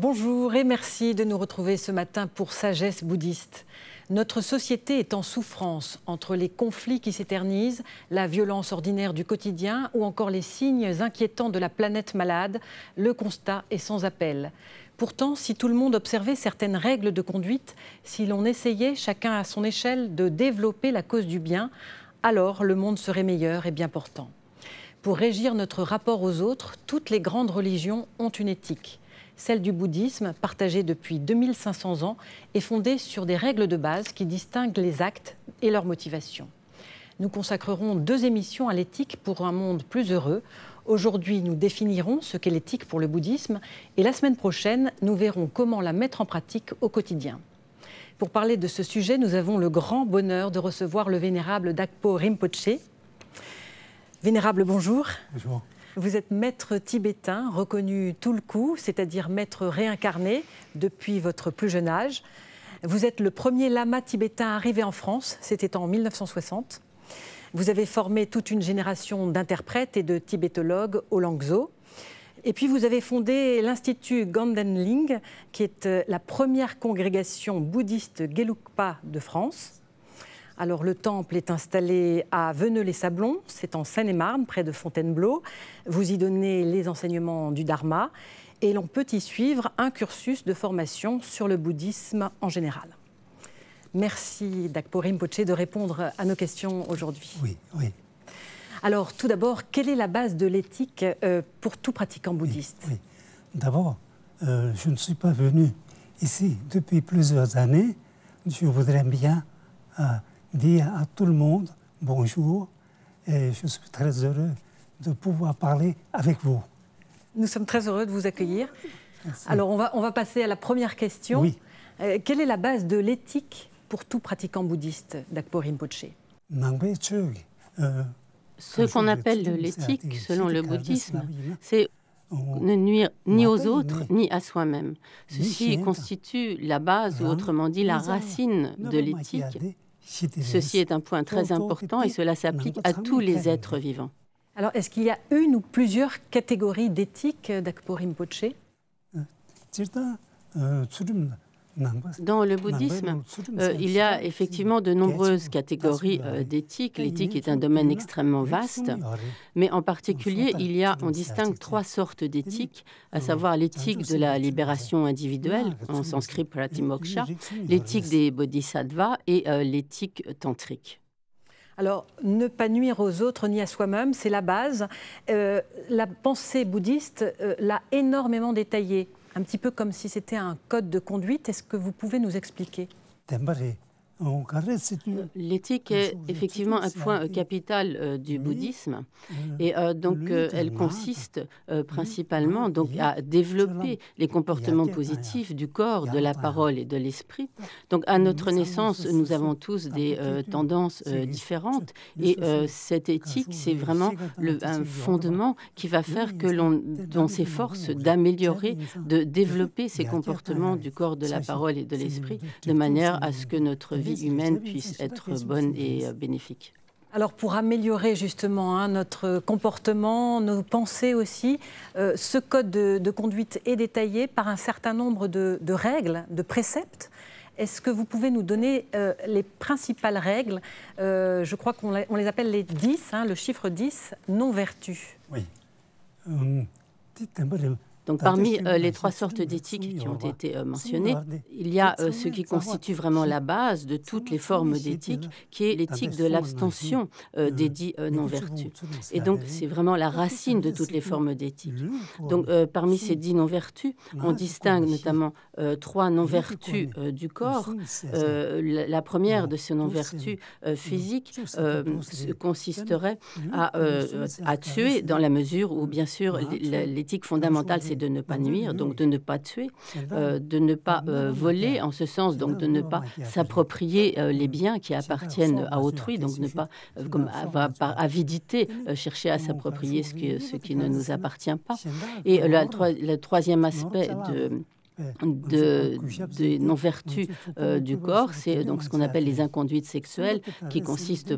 Bonjour et merci de nous retrouver ce matin pour Sagesse bouddhiste. Notre société est en souffrance entre les conflits qui s'éternisent, la violence ordinaire du quotidien ou encore les signes inquiétants de la planète malade. Le constat est sans appel. Pourtant, si tout le monde observait certaines règles de conduite, si l'on essayait, chacun à son échelle, de développer la cause du bien, alors le monde serait meilleur et bien portant. Pour régir notre rapport aux autres, toutes les grandes religions ont une éthique. Celle du bouddhisme, partagée depuis 2500 ans, est fondée sur des règles de base qui distinguent les actes et leurs motivations. Nous consacrerons 2 émissions à l'éthique pour un monde plus heureux. Aujourd'hui, nous définirons ce qu'est l'éthique pour le bouddhisme et la semaine prochaine, nous verrons comment la mettre en pratique au quotidien. Pour parler de ce sujet, nous avons le grand bonheur de recevoir le vénérable Dakpo Rinpoché. Vénérable, bonjour. Bonjour. Vous êtes maître tibétain, reconnu tout le coup, c'est-à-dire maître réincarné depuis votre plus jeune âge. Vous êtes le premier lama tibétain arrivé en France, c'était en 1960. Vous avez formé toute une génération d'interprètes et de tibétologues au Langzhou. Et puis vous avez fondé l'Institut Gandenling, qui est la première congrégation bouddhiste Gelugpa de France. Alors le temple est installé à Veneux-les-Sablons, c'est en Seine-et-Marne, près de Fontainebleau. Vous y donnez les enseignements du Dharma et l'on peut y suivre un cursus de formation sur le bouddhisme en général. Merci Dakpo Rinpoché de répondre à nos questions aujourd'hui. Oui. Alors tout d'abord, quelle est la base de l'éthique pour tout pratiquant bouddhiste? Oui. D'abord, je ne suis pas venu ici depuis plusieurs années. Je voudrais bien dire à tout le monde bonjour et je suis très heureux de pouvoir parler avec vous. Nous sommes très heureux de vous accueillir. Merci. Alors on va passer à la première question. Oui. Quelle est la base de l'éthique pour tout pratiquant bouddhiste, Dakpo Rinpoché? Ce qu'on appelle l'éthique, selon le bouddhisme, c'est ne nuire ni aux autres ni à soi-même. Ceci constitue la base, ou autrement dit la racine de l'éthique. Ceci est un point très important et cela s'applique à tous les êtres vivants. Alors, est-ce qu'il y a une ou plusieurs catégories d'éthique, Dakpo Rinpoché? Dans le bouddhisme, il y a effectivement de nombreuses catégories d'éthique. L'éthique est un domaine extrêmement vaste, mais en particulier, on distingue 3 sortes d'éthique, à savoir l'éthique de la libération individuelle, en sanskrit pratimoksha, l'éthique des bodhisattvas et l'éthique tantrique. Alors, ne pas nuire aux autres ni à soi-même, c'est la base. La pensée bouddhiste l'a énormément détaillée, un petit peu comme si c'était un code de conduite. Est-ce que vous pouvez nous expliquer? L'éthique est effectivement un point capital du bouddhisme et donc elle consiste principalement à développer les comportements positifs du corps, de la parole et de l'esprit. Donc à notre naissance, nous avons tous des tendances différentes et cette éthique, c'est vraiment un fondement qui va faire que l'on s'efforce d'améliorer, de développer ces comportements du corps, de la parole et de l'esprit de manière à ce que notre vie humaine puisse être bonne et bénéfique. Alors pour améliorer justement notre comportement, nos pensées aussi, ce code de conduite est détaillé par un certain nombre de règles, de préceptes. Est-ce que vous pouvez nous donner les principales règles? Je crois qu'on les appelle les 10, le chiffre 10, non-vertu. Oui. Donc parmi les 3 sortes d'éthique qui ont été mentionnées, il y a ce qui constitue vraiment la base de toutes les formes d'éthique, qui est l'éthique de l'abstention des dits non-vertus. Et donc c'est vraiment la racine de toutes les formes d'éthique. Donc parmi ces 10 non-vertus, on distingue notamment 3 non-vertus du corps. La première de ces non-vertus physiques consisterait à tuer, dans la mesure où bien sûr l'éthique fondamentale c'est de ne pas nuire, donc de ne pas tuer, de ne pas voler, en ce sens, donc de ne pas s'approprier les biens qui appartiennent à autrui, donc ne pas, comme par avidité, chercher à s'approprier ce qui ne nous appartient pas. Et le 3e aspect des non-vertus du corps, c'est donc ce qu'on appelle les inconduites sexuelles, qui consisteraient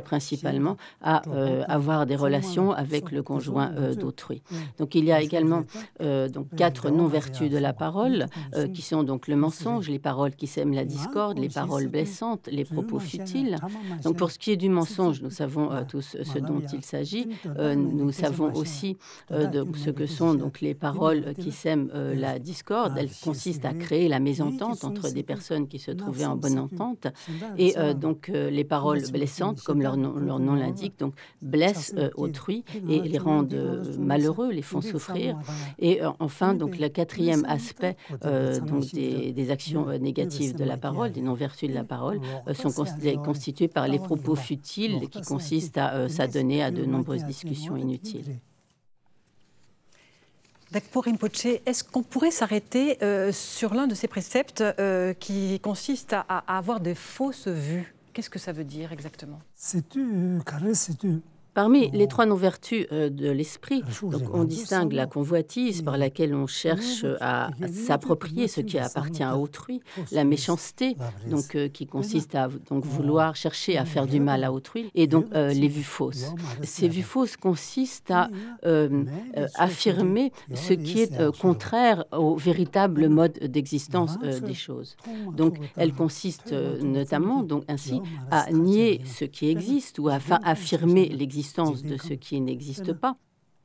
principalement à avoir des relations avec le conjoint d'autrui. Donc il y a également donc 4 non-vertus de la parole, qui sont donc le mensonge, les paroles qui sèment la discorde, les paroles blessantes, les propos futiles. Donc pour ce qui est du mensonge, nous savons tous ce dont il s'agit. Nous savons aussi ce que sont donc les paroles qui sèment la discorde. Elles consistent à créer la mésentente entre des personnes qui se trouvaient en bonne entente. Et donc les paroles blessantes, comme leur nom l'indique, donc blessent autrui et les rendent malheureux, les font souffrir. Et enfin, donc le 4e aspect donc des actions négatives de la parole, des non-vertus de la parole, sont constituées par les propos futiles qui consistent à s'adonner à de nombreuses discussions inutiles. Dakpo Rinpoche, est-ce qu'on pourrait s'arrêter sur l'un de ces préceptes qui consiste à avoir de fausses vues? Qu'est-ce que ça veut dire exactement? Parmi les 3 non-vertus de l'esprit, donc on distingue la convoitise par laquelle on cherche à s'approprier ce qui appartient à autrui, la méchanceté donc, qui consiste à donc, vouloir chercher à faire du mal à autrui, et donc les vues fausses. Ces vues fausses consistent à affirmer ce qui est contraire au véritable mode d'existence des choses. Donc elles consistent notamment donc, ainsi à nier ce qui existe ou à affirmer l'existence de ce qui n'existe pas.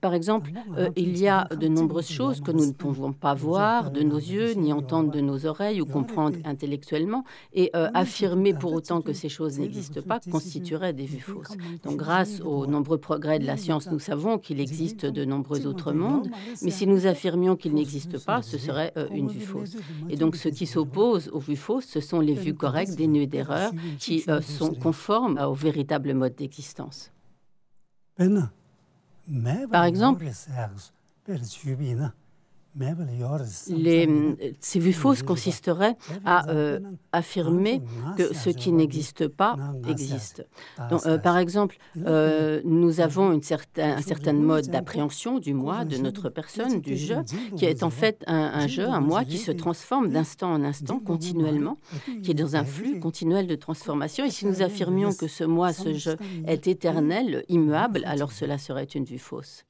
Par exemple, il y a de nombreuses choses que nous ne pouvons pas voir de nos yeux, ni entendre de nos oreilles ou comprendre intellectuellement, et affirmer pour autant que ces choses n'existent pas constituerait des vues fausses. Donc grâce aux nombreux progrès de la science, nous savons qu'il existe de nombreux autres mondes, mais si nous affirmions qu'ils n'existent pas, ce serait une vue fausse. Et donc ce qui s'oppose aux vues fausses, ce sont les vues correctes, dénuées d'erreurs, qui sont conformes au véritable mode d'existence. Par exemple, ces vues fausses consisteraient à affirmer que ce qui n'existe pas existe. Donc, par exemple, nous avons un certain mode d'appréhension du moi, de notre personne, du je, qui est en fait un je, un moi qui se transforme d'instant en instant, continuellement, qui est dans un flux continuel de transformation. Et si nous affirmions que ce moi, ce je, est éternel, immuable, alors cela serait une vue fausse.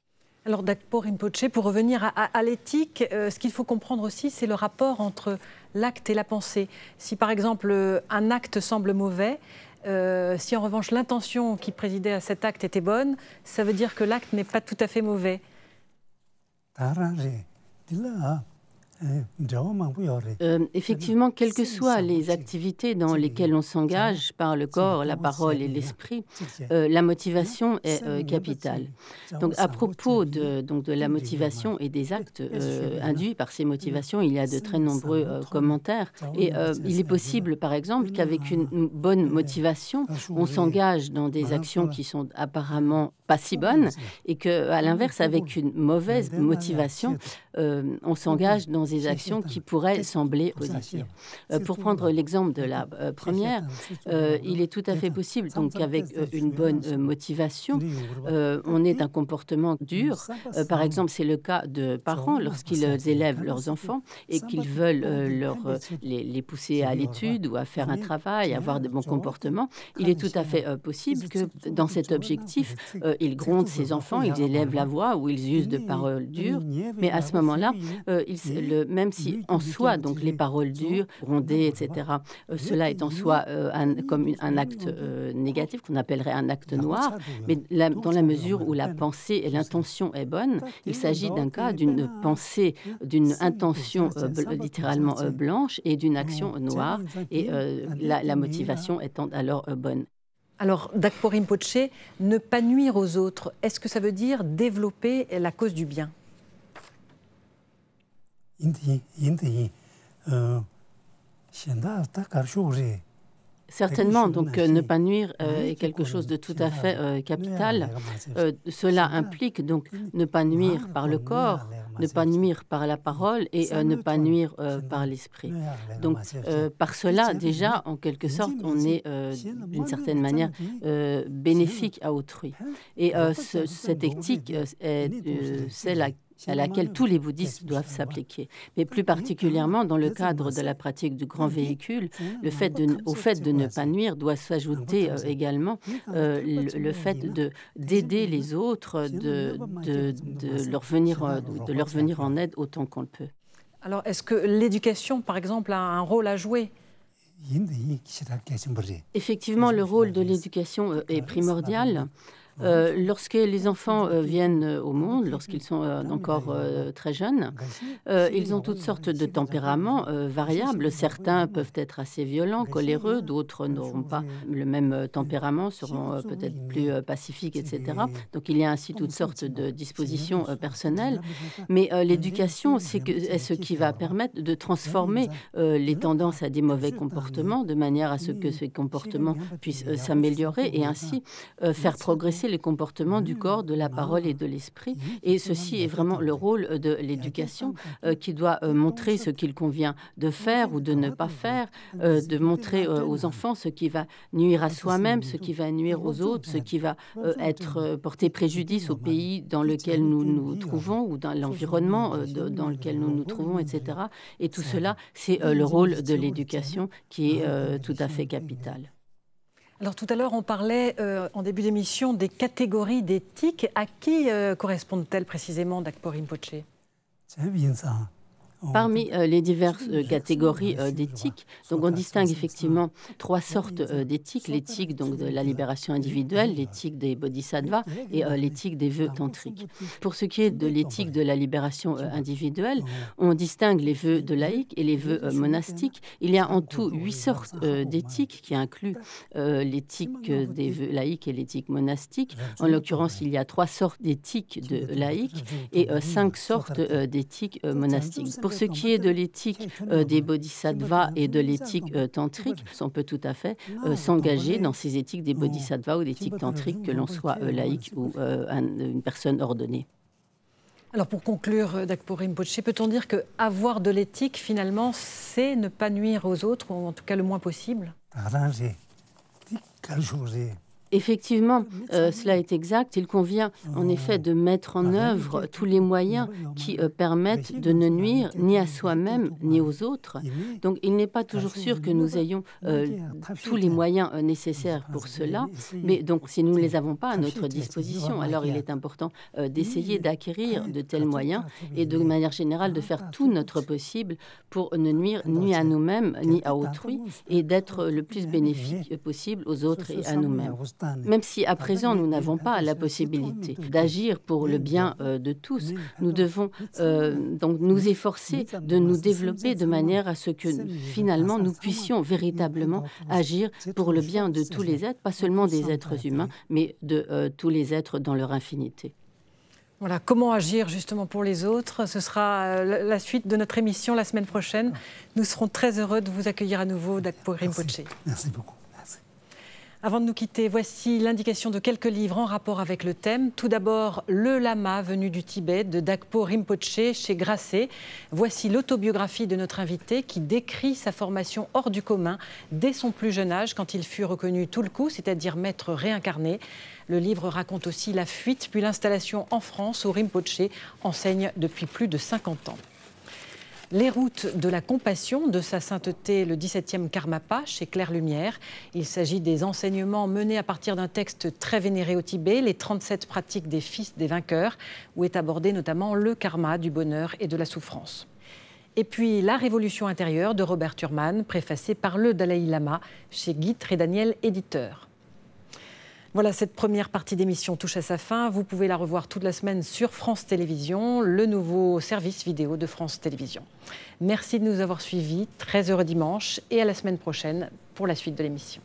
Alors, Dakpo Rinpoche, pour revenir à l'éthique, ce qu'il faut comprendre aussi, c'est le rapport entre l'acte et la pensée. Si, par exemple, un acte semble mauvais, si en revanche l'intention qui présidait à cet acte était bonne, ça veut dire que l'acte n'est pas tout à fait mauvais. Effectivement, quelles que soient les activités dans lesquelles on s'engage par le corps, la parole et l'esprit, la motivation est capitale. Donc, à propos de la motivation et des actes induits par ces motivations, il y a de très nombreux commentaires. Et il est possible, par exemple, qu'avec une bonne motivation, on s'engage dans des actions qui sont apparemment pas si bonnes, et qu'à l'inverse, avec une mauvaise motivation, on s'engage dans des actions qui pourraient sembler positives. Pour prendre l'exemple de la première, il est tout à fait possible, donc qu'avec une bonne motivation, on ait un comportement dur. Par exemple, c'est le cas de parents lorsqu'ils élèvent leurs enfants et qu'ils veulent les pousser à l'étude ou à faire un travail, à avoir de bons comportements. Il est tout à fait possible que dans cet objectif, ils grondent ces enfants, ils élèvent la voix ou ils usent de paroles dures, mais à ce moment-là, même si en soi, donc les paroles dures, gronder, etc., cela est en soi comme un acte négatif qu'on appellerait un acte noir, mais dans la mesure où la pensée et l'intention est bonne, il s'agit d'un cas d'une pensée, d'une intention littéralement blanche et d'une action noire, et la motivation étant alors bonne. Alors, Dakpo Rinpoche, ne pas nuire aux autres, est-ce que ça veut dire développer la cause du bien? Certainement, donc ne pas nuire est quelque chose de tout à fait capital. Cela implique donc ne pas nuire par le corps, ne pas nuire par la parole et ne pas nuire par l'esprit. Donc par cela, déjà, en quelque sorte, on est d'une certaine manière bénéfique à autrui. Et cette éthique, c'est à laquelle tous les bouddhistes doivent s'appliquer. Mais plus particulièrement dans le cadre de la pratique du grand véhicule, au fait de ne pas nuire doit s'ajouter également le fait d'aider les autres, de leur venir en aide autant qu'on le peut. Alors, est-ce que l'éducation, par exemple, a un rôle à jouer ? Effectivement, le rôle de l'éducation est primordial. Lorsque les enfants viennent au monde, lorsqu'ils sont encore très jeunes, ils ont toutes sortes de tempéraments variables. Certains peuvent être assez violents, coléreux, d'autres n'auront pas le même tempérament, seront peut-être plus pacifiques, etc. Donc il y a ainsi toutes sortes de dispositions personnelles. Mais l'éducation, est ce qui va permettre de transformer les tendances à des mauvais comportements de manière à ce que ces comportements puissent s'améliorer et ainsi faire progresser les comportements du corps, de la parole et de l'esprit. Et ceci est vraiment le rôle de l'éducation qui doit montrer ce qu'il convient de faire ou de ne pas faire, de montrer aux enfants ce qui va nuire à soi-même, ce qui va nuire aux autres, ce qui va porter préjudice au pays dans lequel nous nous trouvons ou dans l'environnement dans lequel nous nous trouvons, etc. Et tout cela, c'est le rôle de l'éducation qui est tout à fait capital. Alors tout à l'heure, on parlait en début d'émission des catégories d'éthique. À qui correspondent-elles précisément, Dakpo Rinpoche ? Parmi les diverses catégories d'éthique, donc on distingue effectivement trois sortes d'éthique, l'éthique donc de la libération individuelle, l'éthique des bodhisattvas et l'éthique des vœux tantriques. Pour ce qui est de l'éthique de la libération individuelle, on distingue les vœux de laïcs et les vœux monastiques. Il y a en tout 8 sortes d'éthique qui incluent l'éthique des vœux laïcs et l'éthique monastique. En l'occurrence, il y a 3 sortes d'éthique de laïcs et 5 sortes d'éthique monastique. Pour ce qui est de l'éthique des bodhisattvas et de l'éthique tantrique, on peut tout à fait s'engager dans ces éthiques des bodhisattvas ou d'éthique tantrique, que l'on soit laïque ou une personne ordonnée. Alors pour conclure, Dakpo Rinpoche, peut-on dire qu'avoir de l'éthique, finalement, c'est ne pas nuire aux autres, ou en tout cas le moins possible ? Effectivement, cela est exact. Il convient en effet de mettre en œuvre tous les moyens qui permettent de ne nuire ni à soi-même ni aux autres. Donc il n'est pas toujours sûr que nous ayons tous les moyens nécessaires pour cela, mais donc si nous ne les avons pas à notre disposition, alors il est important d'essayer d'acquérir de tels moyens et de manière générale de faire tout notre possible pour ne nuire ni à nous-mêmes ni à autrui et d'être le plus bénéfique possible aux autres et à nous-mêmes. Même si à présent nous n'avons pas la possibilité d'agir pour le bien de tous, nous devons donc nous efforcer de nous développer de manière à ce que finalement nous puissions véritablement agir pour le bien de tous les êtres, pas seulement des êtres humains, mais de tous les êtres dans leur infinité. Voilà, comment agir justement pour les autres. Ce sera la suite de notre émission la semaine prochaine. Nous serons très heureux de vous accueillir à nouveau, Dakpo Rinpoche. Merci beaucoup. Avant de nous quitter, voici l'indication de quelques livres en rapport avec le thème. Tout d'abord, Le Lama venu du Tibet de Dakpo Rinpoche chez Grasset. Voici l'autobiographie de notre invité qui décrit sa formation hors du commun dès son plus jeune âge quand il fut reconnu Tulku, c'est-à-dire maître réincarné. Le livre raconte aussi la fuite puis l'installation en France où Rinpoche enseigne depuis plus de 50 ans. Les routes de la compassion de sa sainteté le 17e Karmapa chez Claire Lumière. Il s'agit des enseignements menés à partir d'un texte très vénéré au Tibet, les 37 pratiques des fils des vainqueurs, où est abordé notamment le karma du bonheur et de la souffrance. Et puis La révolution intérieure de Robert Thurman, préfacé par le Dalai Lama chez Guy Trédaniel, éditeur. Voilà, cette première partie d'émission touche à sa fin. Vous pouvez la revoir toute la semaine sur France Télévisions, le nouveau service vidéo de France Télévisions. Merci de nous avoir suivis. Très heureux dimanche et à la semaine prochaine pour la suite de l'émission.